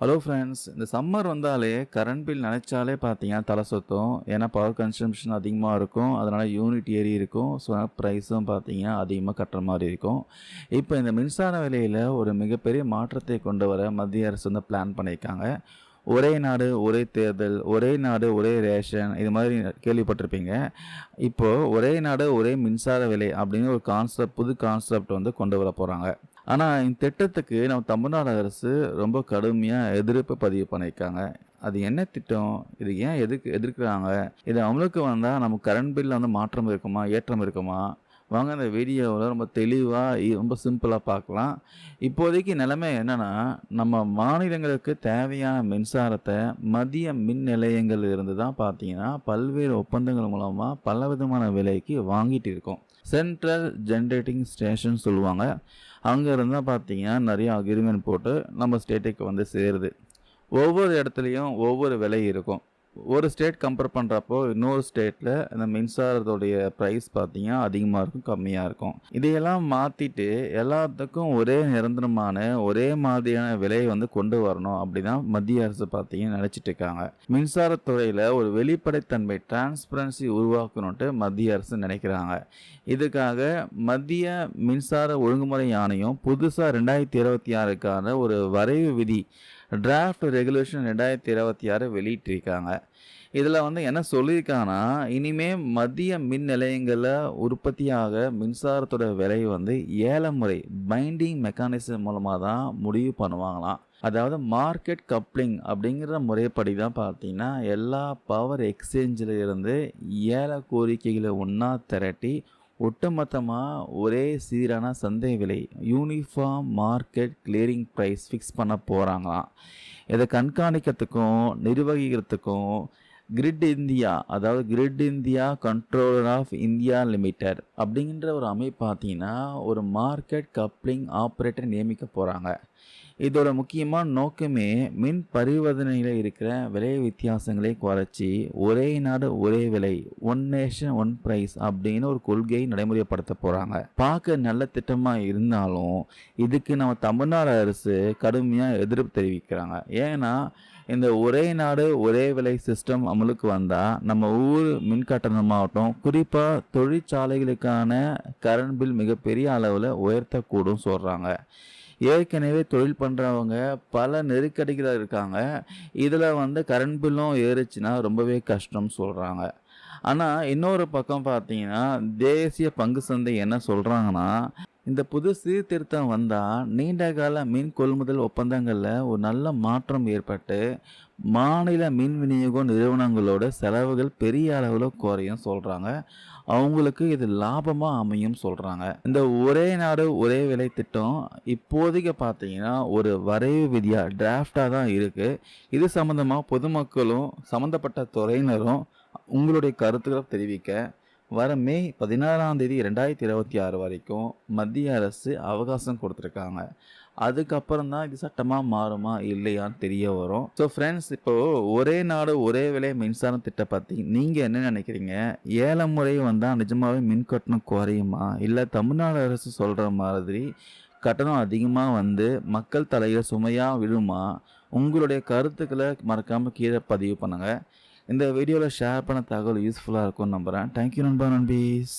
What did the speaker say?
Hello friends, இந்த summer வந்தாலே current bill நினச்சாலே பார்த்தீங்கன்னா தலை சுத்தும். ஏன்னா பவர் கன்சம்ப்ஷன் அதிகமாக இருக்கும். அதனால் யூனிட் ஏறி இருக்கும். ஸோ ப்ரைஸும் பார்த்தீங்கன்னா அதிகமாக கட்டுற மாதிரி இருக்கும். இப்போ இந்த மின்சார விலையில் ஒரு மிகப்பெரிய மாற்றத்தை கொண்டு வர மத்திய அரசு வந்து பிளான் பண்ணியிருக்காங்க. ஒரே நாடு ஒரே தேர்தல், ஒரே நாடு ஒரே ரேஷன், இது மாதிரி கேள்விப்பட்டிருப்பீங்க. இப்போது ஒரே நாடு ஒரே மின்சார விலை அப்படின்னு ஒரு புது கான்செப்ட் வந்து கொண்டு வர போகிறாங்க. ஆனால் இந்த திட்டத்துக்கு நம்ம தமிழ்நாடு அரசு ரொம்ப கடுமையாக எதிர்ப்பு பதிவு பண்ணியிருக்காங்க. அது என்ன திட்டம்? இது ஏன் எதிர்க்கிறாங்க? இது அமலுக்கு வந்தால் நமக்கு கரண்ட் பில்லில் வந்து மாற்றம் இருக்குமா, ஏற்றம் இருக்குமா? வாங்க இந்த வீடியோவில் ரொம்ப தெளிவாக ரொம்ப சிம்பிளாக பார்க்கலாம். இப்போதைக்கு நிலைமை என்னென்னா, நம்ம மாநிலங்களுக்கு தேவையான மின்சாரத்தை மத்திய மின் நிலையங்கள் இருந்து தான் பார்த்தீங்கன்னா பல்வேறு ஒப்பந்தங்கள் மூலமாக பலவிதமான விலைக்கு வாங்கிட்டு இருக்கோம். சென்ட்ரல் ஜென்ரேட்டிங் ஸ்டேஷன் சொல்லுவாங்க. அங்கே இருந்தால் பார்த்தீங்கன்னா நிறைய அக்ரிமெண்ட் போட்டு நம்ம ஸ்டேட்டுக்கு வந்து சேருது. ஒவ்வொரு இடத்துலையும் ஒவ்வொரு விலை இருக்கும். ஒரு ஸ்டேட் கம்பேர் பண்ணுறப்போ இன்னொரு ஸ்டேட்டில் அந்த மின்சாரத்தோடைய ப்ரைஸ் பார்த்தீங்கன்னா அதிகமாக இருக்கும், கம்மியாக இருக்கும். இதையெல்லாம் மாற்றிட்டு எல்லாத்துக்கும் ஒரே நிரந்தரமான ஒரே மாதிரியான விலையை வந்து கொண்டு வரணும் அப்படி தான் மத்திய அரசு பார்த்தீங்கன்னா நினச்சிட்டு இருக்காங்க. மின்சாரத்துறையில் ஒரு வெளிப்படைத்தன்மை டிரான்ஸ்பரன்சி உருவாக்கணுன்ட்டு மத்திய அரசு நினைக்கிறாங்க. இதுக்காக மத்திய மின்சார ஒழுங்குமுறை ஆணையம் புதுசாக 2026க்கான ஒரு வரைவு விதி டிராஃப்ட் ரெகுலேஷன் 2026 வெளியிட்டிருக்காங்க. இதில் வந்து என்ன சொல்லியிருக்காங்கன்னா, இனிமே மத்திய மின் நிலையங்களில் உற்பத்தியாக மின்சாரத்தோட விலை வந்து ஏலமுறை பைண்டிங் மெக்கானிசம் மூலமாக தான் முடிவு பண்ணுவாங்களாம். அதாவது மார்க்கெட் கப்ளிங் அப்படிங்கிற முறைப்படி தான் பார்த்தீங்கன்னா எல்லா பவர் எக்ஸ்சேஞ்சில் இருந்து ஏல கோரிக்கைகளை ஒன்றா திரட்டி ஒட்டுமொத்தமாக ஒரே சீரான சந்தை விலை uniform market clearing price fix பண்ண போகிறாங்களாம். இதை கண்காணிக்கிறதுக்கும் நிர்வகிக்கிறதுக்கும் கிரிட் இந்தியா, அதாவது grid India controller of India limited அப்படிங்கிற ஒரு அமைப்பு பார்த்தீங்கன்னா ஒரு மார்க்கெட் கப்ளிங் ஆப்ரேட்டர் நியமிக்க போகிறாங்க. இதோட முக்கியமான நோக்கமே மின் பரிவர்த்தனையில் இருக்கிற விலை வித்தியாசங்களை குறைச்சி ஒரே நாடு ஒரே விலை, ஒன் நேஷன் ஒன் ப்ரைஸ் அப்படின்னு ஒரு கொள்கையை நடைமுறைப்படுத்த போகிறாங்க. பார்க்க நல்ல திட்டமாக இருந்தாலும் இதுக்கு நம்ம தமிழ்நாடு அரசு கடுமையாக எதிர்ப்பு தெரிவிக்கிறாங்க. ஏன்னா இந்த ஒரே நாடு ஒரே விலை சிஸ்டம் அமலுக்கு வந்தால் நம்ம ஊர் மின் கட்டணமாகட்டும், குறிப்பாக தொழிற்சாலைகளுக்கான கரண்ட் பில் மிகப்பெரிய அளவில் உயர்த்தக்கூடும் சொல்கிறாங்க. ஏற்கனவே தொழில் பண்ணுறவங்க பல நெருக்கடிகள் இருக்காங்க. இதில் வந்து கரண்ட் பில்லும் ஏறுச்சுன்னா ரொம்பவே கஷ்டம்னு சொல்கிறாங்க. ஆனால் இன்னொரு பக்கம் பார்த்தீங்கன்னா தேசிய பங்கு சந்தை என்ன சொல்கிறாங்கன்னா, இந்த புது சீர்திருத்தம் வந்தால் நீண்டகால மின் கொள்முதல் ஒப்பந்தங்களில் ஒரு நல்ல மாற்றம் ஏற்பட்டு மாநில மின் விநியோக நிறுவனங்களோட செலவுகள் பெரிய அளவில் குறையும் சொல்கிறாங்க. அவங்களுக்கு இது லாபமாக அமையும் சொல்கிறாங்க. இந்த ஒரே நாடு ஒரே விலை திட்டம் இப்போதைக்கு பார்த்தீங்கன்னா ஒரு வரைவு விதியாக டிராஃப்டாக தான் இருக்குது. இது சம்மந்தமாக பொதுமக்களும் சம்மந்தப்பட்ட துறையினரும் உங்களுடைய கருத்துக்களை தெரிவிக்க வர மே 16ஆம் தேதி 2026 வரைக்கும் மத்திய அரசு அவகாசம் கொடுத்துருக்காங்க. அதுக்கப்புறம் தான் இது சட்டமாக மாறுமா இல்லையான்னு தெரிய வரும். ஸோ ஃப்ரெண்ட்ஸ், இப்போது ஒரே நாடு ஒரே விலை மின்சார திட்டம் பற்றி நீங்கள் என்ன நினைக்கிறீங்க? ஏல முறை வந்தால் நிஜமாகவே மின் கட்டணம் குறையுமா, இல்லை தமிழ்நாடு அரசு சொல்கிற மாதிரி கட்டணம் அதிகமாக வந்து மக்கள் தலையில் சுமையாக விழுமா? உங்களுடைய கருத்துக்களை மறக்காமல் கீழே பதிவு பண்ணுங்கள். இந்த வீடியோவில் ஷேர் பண்ண தகவல் யூஸ்ஃபுல்லாக இருக்கும்னு நம்புகிறேன். தேங்க்யூ நண்பா நண்பீஸ்.